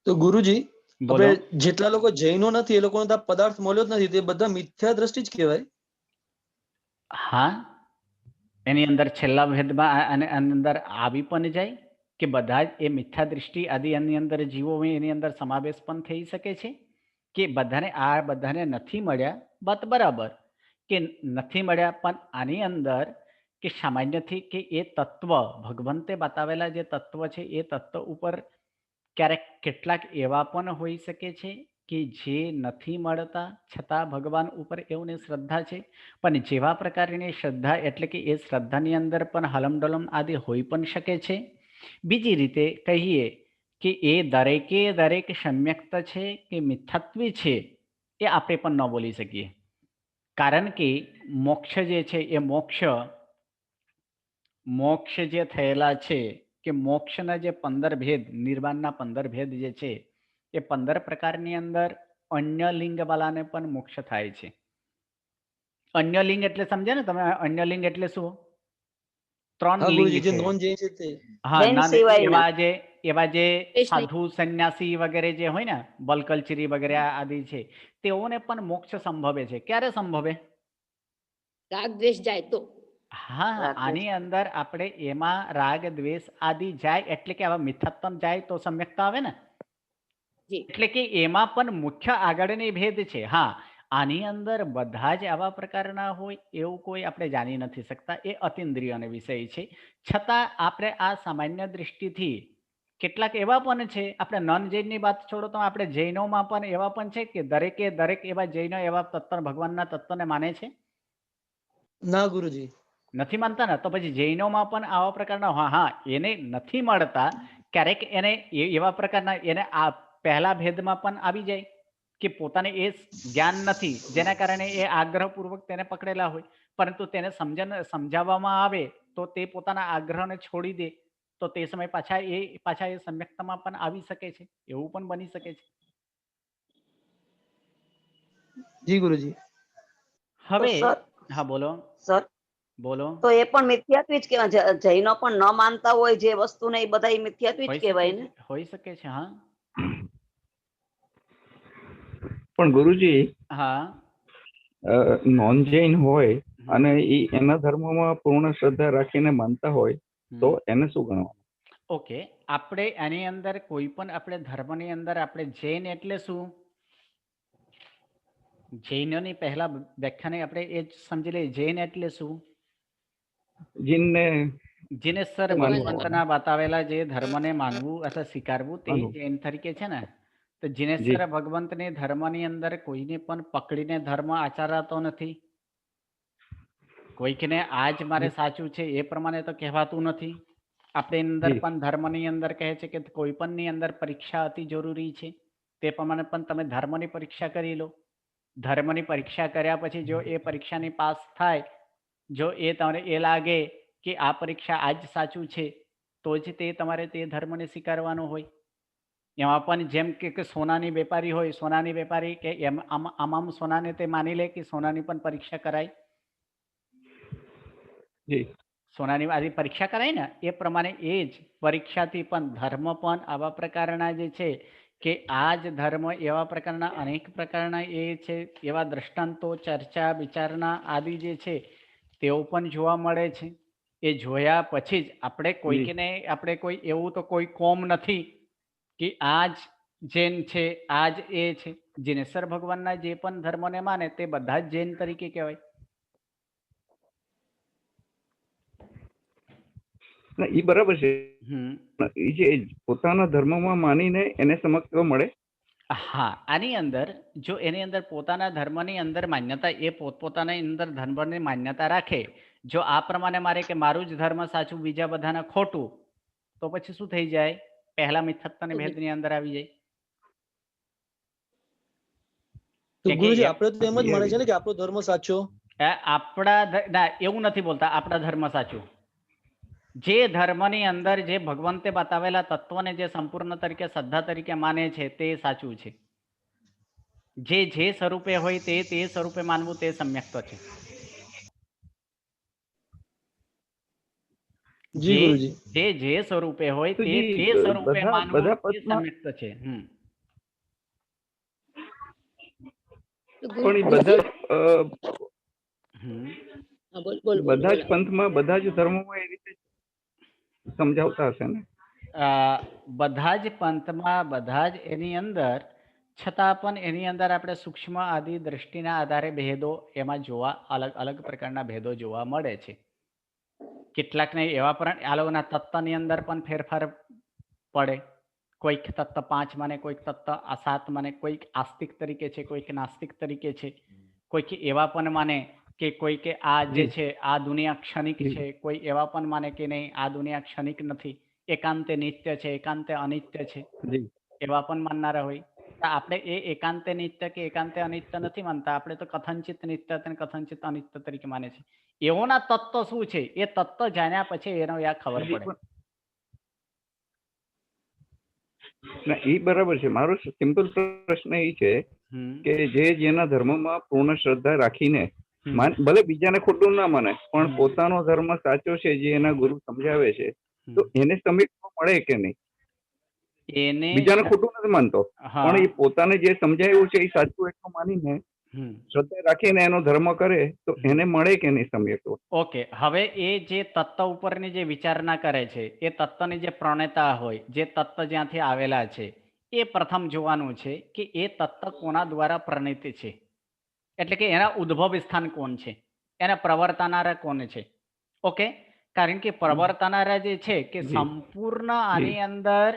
તો ગુરુજી, બોલો. આપણે જેટલા લોકો જૈનો નથી એ લોકોનો તો આ પદાર્થ મળ્યો જ નથી, તે બધા મિથ્યા દ્રષ્ટિ જ કહેવાય. હા, એની અંદર છેલ્લા ભેદમાં અને અંદર આવી પણ જાય કે બધા જ એ મિથ્યા દ્રષ્ટિ આદિ એની અંદર જીવો એની અંદર સમાવેશ પણ થઈ શકે છે કે બધાને નથી મળ્યા. વાત બરાબર કે નથી મળ્યા, પણ આની અંદર કે સામાન્યથી કે એ તત્વ ભગવંતે બતાવેલા જે તત્વ છે એ તત્વ ઉપર ક્યારેક કેટલાક એવા પણ હોઈ શકે છે કે જે નથી મળતા છતાં ભગવાન ઉપર એઓની શ્રદ્ધા છે. પણ જેવા પ્રકારની શ્રદ્ધા એટલે કે એ શ્રદ્ધાની અંદર પણ હલમડોલમ આદિ હોઈ પણ શકે છે. બીજી રીતે કહીએ કે એ દરેક સમ્યક્ત છે કે મિથ્યાત્વી છે એ આપણે પણ ન બોલી શકીએ. કારણ કે મોક્ષ જે છે એ મોક્ષ જે થયેલા છે કે મોક્ષના જે 15 ભેદ, નિર્વાણના 15 ભેદ જે છે એ 15 પ્રકારની અંદર અન્ય લિંગ વાળાને પણ મોક્ષ થાય છે. અન્ય લિંગ એટલે સમજે ને તમે? અન્ય લિંગ એટલે શું? 3 લિંગ જે છે. નોન જૈન છે તે. હા, એવા જે સાધુ સંન્યાસી વગેરે જે હોય ને, બલકલચરી વગેરે આદિ છે, તેઓને પણ મોક્ષ સંભવે છે. ક્યારે સંભવે? રાગ દ્વેષ જાય તો. હા, આની અંદર આપણે એમાં રાગ દ્વેષ આદિ જાય એટલે કે આવા મિથ્યાત્વ જાય તો સમ્યકતા આવે ને. એટલે કે એમાં પણ મુખ્ય આગળની ભેદ છે. હા, આની અંદર બધા જ આવા પ્રકારના હોય એવું કોઈ આપણે જાણી નથી શકતા, એ અતિન્દ્રિયનો વિષય છે. છતાં આપણે આ સામાન્ય દ્રષ્ટિથી કેટલાક એવા પણ છે, આપણે નોન જૈનની વાત છોડો તો આપણે જૈનોમાં પણ એવા પણ છે કે દરેક એવા જૈનો એવા તત્વ ભગવાનના તત્વને માને છે? ના ગુરુજી, નથી માનતા ને? તો પછી જૈનોમાં પણ આવા પ્રકારના હા એને નથી મળતા, ક્યારેક એને એવા પ્રકારના એને આ પહેલા ભેદમાં પણ આવી જાય કે પોતાને એ જ્ઞાન નથી, જેના કારણે એ આગ્રહપૂર્વક તેને પકડેલા હોય, પરંતુ તેને સમજાવવામાં આવે તો તે પોતાના આગ્રહને છોડી દે, તો તે સમય પાછા એ સમ્યક્તામાં પણ આવી શકે છે, એવું પણ બની શકે છે. જી ગુરુજી. હવે સર હા બોલો સર બોલો. તો એ પણ મિથ્યાત્વી જ કહેવાય. જૈનો પણ ન માનતા હોય જે વસ્તુને, એ બધા મિથ્યાત્વી જ કહેવાય ને. હોઈ શકે છે. હા પણ ગુરુજી હા નોન જૈન હોય અને એના ધર્મમાં પૂર્ણ શ્રદ્ધા રાખીને માનતા હોય તો એને શું ગણવાનું? ઓકે, આપણે આની અંદર કોઈ પણ આપણે ધર્મની અંદર આપણે જૈન એટલે શું, જૈનોની પહેલા વ્યાખ્યાને આપણે એ જ સમજી લઈએ. જૈન એટલે શું? જીનને જીનેશ્વર માનવું. ભગવંતના બતાવેલા જે ધર્મને માનવું અથવા સ્વીકારવું તે માનવું. જૈન તરીકે છે ને. તો જીનેશ્વર ભગવંતની ધર્મની અંદર કોઈને પણ પકડીને ધર્મ આચરાતો નથી. કોઈકને આ જ મારે સાચું છે એ પ્રમાણે તો કહેવાતું નથી. આપણે અંદર પણ ધર્મની અંદર કહે છે કે કોઈ પણની અંદર પરીક્ષા અતિ જરૂરી છે. તે પ્રમાણે પણ તમે ધર્મની પરીક્ષા કરી લો. ધર્મની પરીક્ષા કર્યા પછી જો એ પરીક્ષાની પાસ થાય, જો એ તમને એ લાગે કે આ પરીક્ષા આ જ સાચું છે, તો જ તે તમારે તે ધર્મને સ્વીકારવાનો હોય. એમાં પણ જેમ કે સોનાની વેપારી હોય, સોનાની વેપારી કે આમ સોનાને તે માની લે કે સોનાની પણ પરીક્ષા કરાય. સોનાની આદિ પરીક્ષા કરાય ને એ પ્રમાણે એ જ પરીક્ષાથી પણ ધર્મ પણ આવા પ્રકારના જે છે કે આ જ ધર્મ એવા પ્રકારના અનેક પ્રકારના એ છે, એવા દ્રષ્ટાંતો, ચર્ચા, વિચારણા આદિ જે છે તેઓ પણ જોવા મળે છે. એ જોયા પછી જ આપણે કોઈકને આપણે કોઈ એવું તો કોઈ કોમ નથી કે આ જ જૈન છે, આ જ એ છે. જીનેશ્વર ભગવાનના જે પણ ધર્મને માને તે બધા જ જૈન તરીકે કહેવાય. એ બરાબર છે. એ જે પોતાના ધર્મમાં માનીને એને સમજવા મળે. હા, આની અંદર જો એની અંદર પોતાના ધર્મની અંદર માન્યતા, એ પોતપોતાની અંદર ધર્મની માન્યતા રાખે, જો આ પ્રમાણે મારે કે મારું જ ધર્મ સાચું, બીજા બધાના ખોટું, તો પછી શું થઈ જાય? પહેલા મિથ્યાત્વ અને ભેદની અંદર આવી જાય. તો ગુરુજી આપણે તો એમ જ માને છે ને કે આપણો ધર્મ સાચો. ના, એવું નથી બોલતા આપણા ધર્મ સાચું. જે ધર્મની અંદર જે ભગવંતે બતાવેલા તત્વને જે સંપૂર્ણ તરીકે શ્રદ્ધા તરીકે માને છે તે સાચું છે. જે સ્વરૂપે હોય તે સ્વરૂપે માનવું તે સમ્યક્ત છે. જે સ્વરૂપે હોય તે સ્વરૂપે માનવું તે સમ્યક્ત છે. પણ એ બધા જ પંથમાં, બધા જ ધર્મોમાં એ રીતે સમજાવતા હશે ને? બધા જ પંથમાં, બધા જ એની અંદર, છતાં પણ એની અંદર આપણે સૂક્ષ્મ આદિ દ્રષ્ટિના આધારે ભેદો એમાં જોવા, અલગ અલગ પ્રકારના ભેદો જોવા મળે છે. કેટલાકને એવા પણ આ લોકોના તત્વની અંદર પણ ફેરફાર પડે. કોઈક તત્વ 5 માને, કોઈક તત્વ 7 માને, કોઈક આસ્તિક તરીકે છે, કોઈક નાસ્તિક તરીકે છે, કોઈક એવા પણ માને કે કોઈક આ જે છે આ દુનિયા ક્ષણિક છે, કોઈ એવા પણ માને કે નહીં આ દુનિયા ક્ષણિક નથી, એકાંતે નિત્ય છે, એકાંતે અનિત્ય છે, એવા પણ માનનારા હોય. આપણે એ એકાંતે નિત્ય કે એકાંતે અનિત્ય નથી માનતા. આપણે તો કથનચિત નિત્ય અને કથનચિત અનિત્ય તરીકે માને છે. એઓના તત્વ શું છે એ તત્વ જાણ્યા પછી એનો યા ખબર પડે. એ બરાબર છે. મારો સિમ્પલ પ્રશ્ન એ છે કે જેના ધર્મમાં પૂર્ણ શ્રદ્ધા રાખીને ભલે બીજાને ખોટું ના માને પણ પોતાનો ધર્મ સાચો છે, જે એના ગુરુ સમજાવે છે, તો એને સમજવા મળે કે નહીં? બીજાને ખોટું નથી માનતો પણ એ પોતાને જે સમજાયું છે એ સાચું એટલું માનીને શ્રદ્ધા રાખીને એનો ધર્મ કરે તો એને મળે કે નહીં સમજતો? ઓકે, હવે એ જે તત્વ ઉપરની જે વિચારણા કરે છે, એ તત્વની જે પ્રણેતા હોય, જે તત્વ જ્યાંથી આવેલા છે, એ પ્રથમ જોવાનું છે કે એ તત્વ કોના દ્વારા પ્રણિત છે. એટલે કે એના ઉદ્ભવ સ્થાન કોણ છે, એના પ્રવર્તનારા કોણ છે. ઓકે, કારણ કે પ્રવર્તનારા જે છે કે સંપૂર્ણ આની અંદર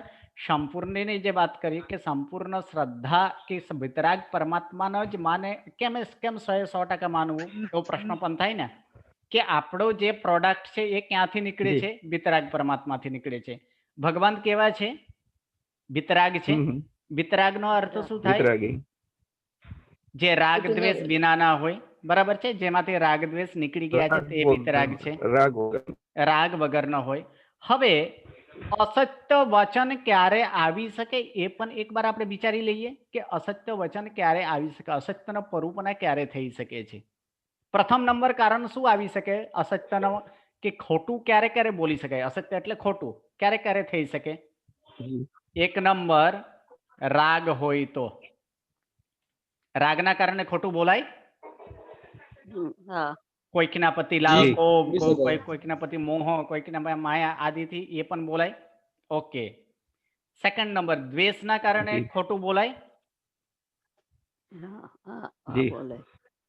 સંપૂર્ણની જે વાત કરી કે સંપૂર્ણ શ્રદ્ધા કે વિતરાગ પરમાત્માનો જ માને, કેમ 100% માનવું એવો પ્રશ્ન પણ થાય ને કે આપણો જે પ્રોડક્ટ છે એ ક્યાંથી નીકળે છે? વિતરાગ પરમાત્માથી નીકળે છે. ભગવાન કેવા છે? વિતરાગ છે. વિતરાગનો અર્થ શું થાય? જે રાગ એ તો દ્વેષ ન- વિનાના હોય, બરાબર છે, જેમાંથી રાગ દ્વેષ નીકળી ગયા છે તે વિતરાગ છે, રાગ વગર. રાગ વગરનો હોય. હવે અસત્ય વચન ક્યારે આવી શકે એ પણ એક વાર આપણે વિચારી લઈએ કે અસત્ય વચન ક્યારે આવી શકે, અસત્યનો પરૂપના ક્યારે થઈ શકે છે. પ્રથમ નંબર કારણ શું આવી શકે અસત્યનો, કે ખોટું ક્યારે ક્યારે બોલી શકાય, અસત્ય એટલે ખોટું ક્યારે ક્યારે થઈ શકે. એક નંબર રાગ હોય તો, રાગના કારણે ખોટું બોલાય. હા કોઈકના પતિ લાલ જી, કોપ, બોલી શકાય. કોઈકના પતિ મોહ, કોઈકના માયા આદિથી એ પણ બોલાય. ઓકે. સેકન્ડ નંબર દ્વેષના કારણે જી. ખોટું બોલાય. હા હા જી. બોલે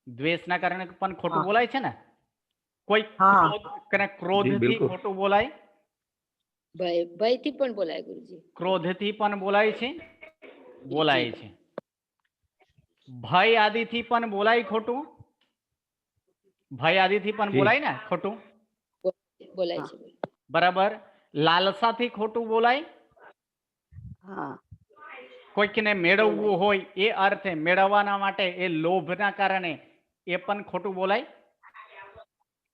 દ્વેષના કારણે પણ ખોટું હા. બોલાય છે ને. કોઈ હા. ક્રોધથી બિલકુલ. ખોટું બોલાય, ભયથી પણ બોલાય ગુરુજી. ક્રોધથી પણ બોલાય છે, બોલાય છે. ભય આદિથી પણ બોલાય ખોટું, ભય આદિથી પણ જી. બોલાય ને ખોટું, બોલાય છે. બરાબર. લાલસાથી ખોટું બોલાય, હા કોઈકને મેળવવું હોય એ અર્થે મેળવવાના માટે એ લોભના કારણે એ પણ ખોટું બોલાય,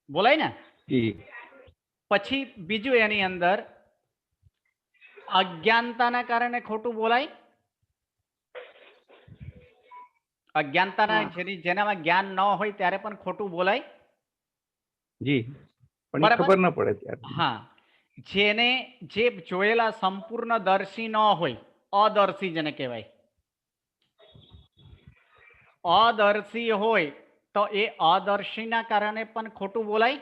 બોલાય ને. જી. પછી બીજું એની અંદર અજ્ઞાનતાના કારણે ખોટું બોલાય. અજ્ઞાનતાના જેનામાં જ્ઞાન ન હોય ત્યારે પણ ખોટું બોલાય, જી. પણ એ બરાબર. ખબર ન પડે ત્યારે. હા, જેને જે જોયેલા સંપૂર્ણ દર્શી ન હોય, અદર્શી જેને કહેવાય, અદર્શી હોય તો એ અદર્શીના કારણે પણ ખોટું બોલાય.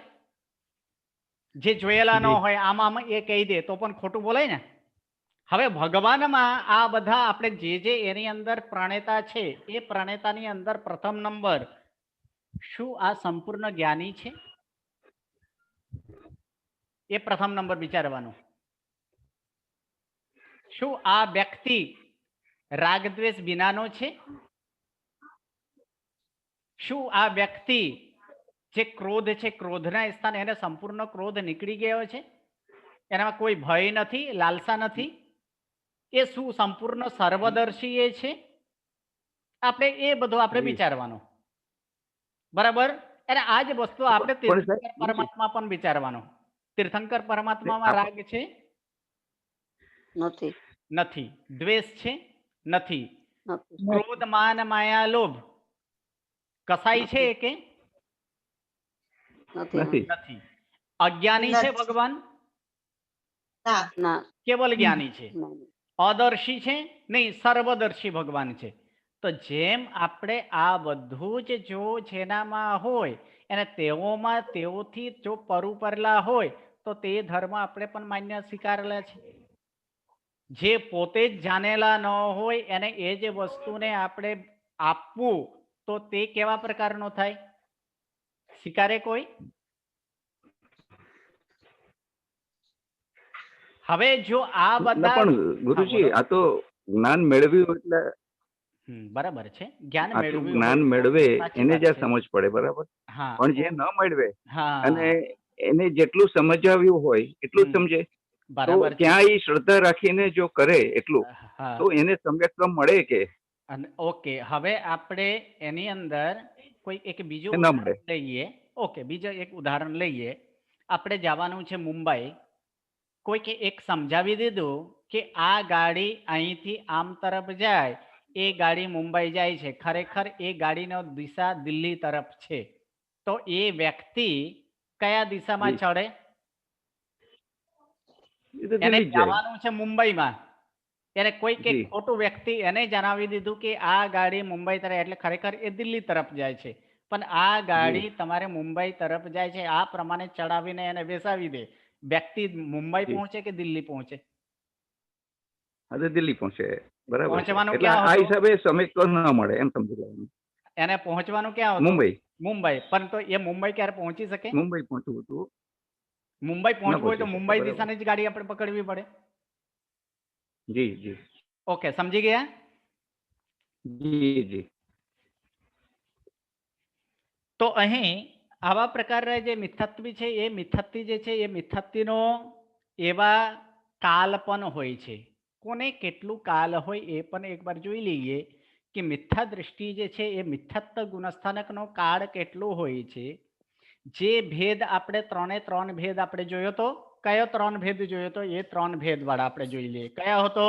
જે જોયેલા ન જી. હોય આમાં એ કહી દે તો પણ ખોટું બોલાય ને. હવે ભગવાનમાં આ બધા આપણે જે એની અંદર પ્રણેતા છે એ પ્રણેતાની અંદર પ્રથમ નંબર, શું આ સંપૂર્ણ જ્ઞાની છે? એ પ્રથમ નંબર વિચારવાનો. શું આ વ્યક્તિ રાગદ્વેષ વિનાનો છે? શું આ વ્યક્તિ જે ક્રોધ છે, ક્રોધના સ્થાને એને સંપૂર્ણ ક્રોધ નીકળી ગયો છે, એનામાં કોઈ ભય નથી, લાલસા નથી, એ શું સંપૂર્ણ સર્વદર્શી એ છે? આપણે એ બધું આપણે વિચારવાનું, બરાબર. અને આ જ વસ્તુ આપણે પણ સાહેબ, તીર્થંકર પરમાત્મા પણ વિચારવાનો. તીર્થંકર પરમાત્મામાં રાગ છે? નથી નથી. દ્વેષ છે? નથી. નથી ક્રોધ માન માયા લોભ કસાય છે કે નથી નથી. નથી. અજ્ઞાની છે ભગવાન? ના કેવલ જ્ઞાની છે. ના. અદર્શી છે? નહીં, સર્વદર્શી ભગવાન છે. તો જેમ આપણે આ બધું જ જો જેનામાં હોય અને તેઓમાં તેઓથી જો પરુપરલા હોય તો તે ધર્મ આપણે પણ માન્ય સ્વીકારેલા છે. જે પોતે જ જાણેલા ન હોય એને એ જે વસ્તુને આપણે આપવું તો તે કેવા પ્રકારનો થાય? સ્વીકારે કોઈ? હવે જો આ ના બધા પણ ગુરુજી, બોલો. આ તો જ્ઞાન મેળવ્યું એટલે બરાબર છે, જ્ઞાન આટલું મેળવ્યું જ્ઞાન હોય તો મેળવે સાચી એને વાત જ્યાં છે. સમજ પડે, બરાબર. હા પણ જે ન મેળવે હા અને એને જેટલું સમજાવ્યું હોય એટલું જ સમજે, તો બરાબર છે. ત્યાં એ શ્રદ્ધા રાખીને જો કરે એટલું, હા તો એને સમ્યક્રમ મળે કે અને ઓકે, હવે આપણે એની અંદર કોઈ એક બીજું ન મળે? ઉદાહરણ લઈએ. ઓકે, બીજું એક ઉદાહરણ લઈએ. આપણે જવાનું છે મુંબઈ. કોઈકે એક સમજાવી દીધું કે આ ગાડી અહીંથી આમ તરફ જાય, એ ગાડી મુંબઈ જાય છે, ખરેખર એ ગાડીનો દિશા દિલ્હી તરફ છે. તો એ વ્યક્તિ કયા દિશામાં જી. ચડે? એ તો એને દિલ્હી જ જાય. જવાનું છે મુંબઈમાં. એને કોઈક એક જી. ખોટું વ્યક્તિ એને જણાવી દીધું કે આ ગાડી મુંબઈ તરફ, એટલે ખરેખર એ દિલ્હી તરફ જાય છે. પણ આ ગાડી તમારે મુંબઈ તરફ જાય છે, આ પ્રમાણે ચડાવીને એને બેસાવી દે. વ્યક્તિ મુંબઈ જી. પહોંચે કે દિલ્હી પહોંચે? હા, તો દિલ્હી પહોંચે, બરાબર છે. પહોંચવાનું એટલે ક્યાં આ હતું? હિસાબે સમ્યક્રમ ન મળે એમ સમજી લેવાનું. એને પહોંચવાનું ક્યાં હતું? મુંબઈ. મુંબઈ. પણ તો એ મુંબઈ ક્યારે પહોંચી શકે? મુંબઈ પહોંચવું હતું, મુંબઈ ન પહોંચવું હોય તો પહોંચી શકે, મુંબઈ બરાબર. દિશાની જ ગાડી આપણે પકડવી પડે. જી જી ઓકે, સમજી ગયા? જી જી. તો અહીં આવા પ્રકારના જે મિથ્યાત્વી છે એ મિથ્યાત્વી જે છે એ મિથ્યાત્વીનો એવા કાલ પણ હોય છે. કોને કેટલું કાલ હોય એ પણ એકવાર જોઈ લઈએ કે મિથ્યા દ્રષ્ટિ જે છે એ મિથ્યાત્વ ગુણસ્થાનકનો કાળ કેટલો હોય છે. જે ભેદ આપણે 3 ભેદ આપણે જોયો તો, કયો 3 ભેદ જોયો તો? એ 3 ભેદ વાળા આપણે જોઈ લઈએ. કયો હતો?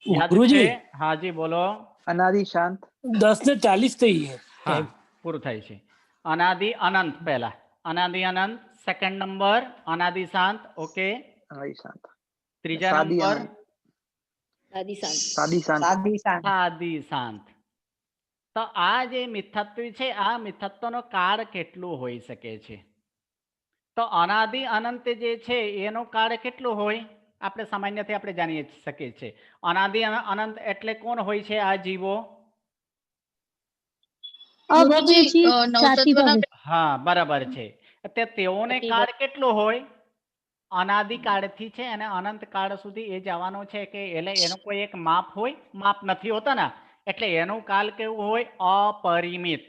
યાદ ગુરુજી. છે? હાજી બોલો. અનાદિ શાંત 10:40 થઈ છે. હા, પૂરું થાય છે. અનાદિ અનંત પહેલા, અનાદિ અનંત. સેકન્ડ નંબર અનાદિ શાંત. ઓકે, અનાદિ શાંત. ત્રીજા સાદી નંબર અનંત. સાદી શાંત. સાદી શાંત. તો આ જે મિથ્યાત્વ છે, આ મિથ્યાત્વનો કાળ કેટલો હોઈ શકે છે? તો અનાદિ અનંત જે છે એનો કાળ કેટલો હોય? આપણે સામાન્યથી આપણે જાણીએ શકીએ છીએ. અનાદિ અનંત એટલે કોણ હોય છે? આ જીવો. હા, બરાબર છે. તેઓને કાળ કેટલો હોય? અનાદિકાળથી છે અને અનંત કાળ સુધી એ જવાનો છે કે એટલે એનો કોઈ એક માપ હોય? માપ નથી હોતા ને, એટલે એનું કાળ કેવું હોય? અપરિમિત.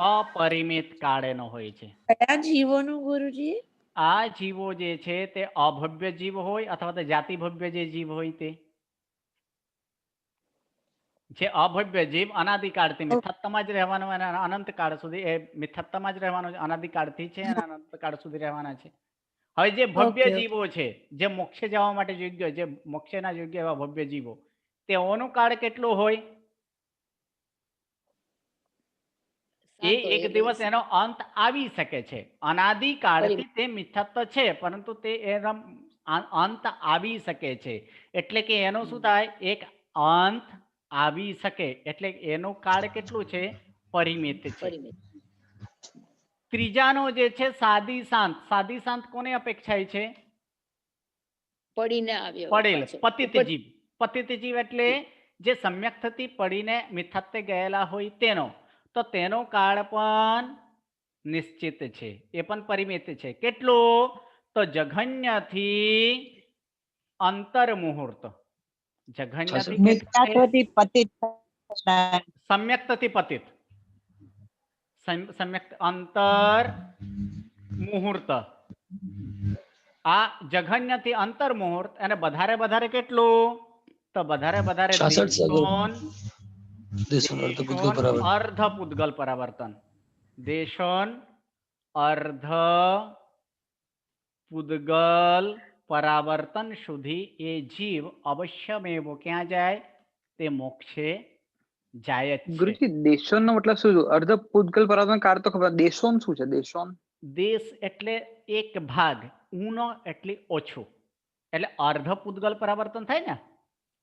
અપરિમિત કાળ એનો હોય છે. કયા જીવોનું ગુરુજી? આ જીવો જે છે તે અભવ્ય જીવ હોય અથવા તો જાતિ ભવ્ય જે જીવ હોય તે. જે અભવ્ય જીવ અનાદિકાળથી મિથ્યાત્વમાં જ રહેવાનો અને અનંત કાળ સુધી એ મિથ્યાત્વમાં જ રહેવાનો છે. અનાદિકાળથી છે અને અનંત કાળ સુધી રહેવાના છે. હવે જે ભવ્ય જીવો છે, જે મોક્ષે જવા માટે યોગ્ય, જે મોક્ષના યોગ્ય એવા ભવ્ય જીવો, તેઓનું કાળ કેટલું હોય? એ એક દિવસ એનો અંત આવી શકે છે. અનાદિકાળથી તે મિથ્યાત્વ છે, પરંતુ તે એનો અંત આવી શકે છે. એટલે કે એનો શું થાય? એક અંત આવી શકે. એટલે એનું કાળ કેટલું છે? પરિમિત છે. ત્રીજાનો જે છે સાદી શાંત. સાદી શાંત કોને અપેક્ષાય છે? પડેલ, પતિત જીવ. પતિત જીવ એટલે જે સમ્યક થતી પડીને મિથ્યાત્વે ગયેલા હોય તેનો. તો તેનો કાળ પણ નિશ્ચિત છે, એ પણ પરિમિત છે. કેટલું? તો જઘન્યથી અંતર મુહૂર્ત. જઘન્યથી પતિત, સમ્યક્તથી પતિત, સમ્યક અંતર મુહૂર્ત. આ જઘન્યથી અંતર મુહૂર્ત અને વધારે કેટલું? તો વધારે અર્ધ પૂદગલ પરાવર્તન. દેશોન અર્ધ પૂદગલ પરાવર્તન સુધી એ જીવ અવશ્યમેવ ક્યાં જાય? તે મોક્ષે જાય જ છે. ગુરુજી, દેશોન નો મતલબ શું? અર્ધ પૂદગલ પરાવર્તન કાળ તો ખબર. દેશોન શું છે? દેશોન દેશ એટલે એક ભાગ, ઊનો એટલે ઓછું, એટલે અર્ધ પૂદગલ પરાવર્તન થાય ને.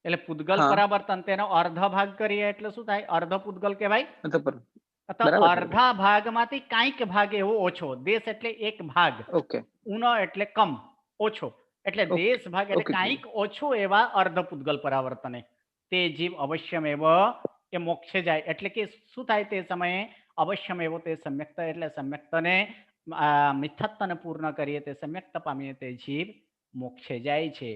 એટલે પૂદગલ પરાવર્તન તેનો અર્ધ ભાગ કરીએ એટલે શું થાય? અર્ધ પૂદગલ કહેવાય. તો અર્ધા ભાગમાંથી કાંઈક ભાગ એવો ઓછો. દેશ એટલે એક ભાગ, ઊનો એટલે કમ, ઓછો. એટલે દેશ ભાગ એટલે કાંઈક ઓછું એવા અર્ધ પૂદગલ પરાવર્તને તે જીવ અવશ્યમેવ એ મોક્ષે જાય. એટલે કે શું થાય? તે સમયે અવશ્યમેવ તે સમ્યક્ત, એટલે સમ્યક્તને મિથ્યાત્વને પૂર્ણ કરીએ, તે સમ્યક્ત પામીએ તે જીવ મોક્ષે જાય છે.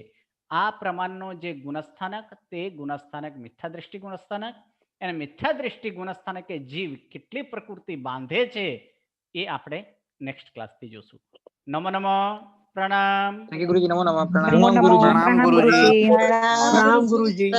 આ પ્રમાણનો જે ગુણસ્થાનક, તે ગુણસ્થાનક મિથ્યા દ્રષ્ટિ ગુણસ્થાનક. અને મિથ્યા દ્રષ્ટિ ગુણસ્થાનક એ જીવ કેટલી પ્રકૃતિ બાંધે છે એ આપણે નેક્સ્ટ ક્લાસથી જોશું. નમો નમઃ. પ્રણામ. ગુરુજી. નમો નમઃ. પ્રણામ ગુરુજી. પ્રણામ ગુરુજી.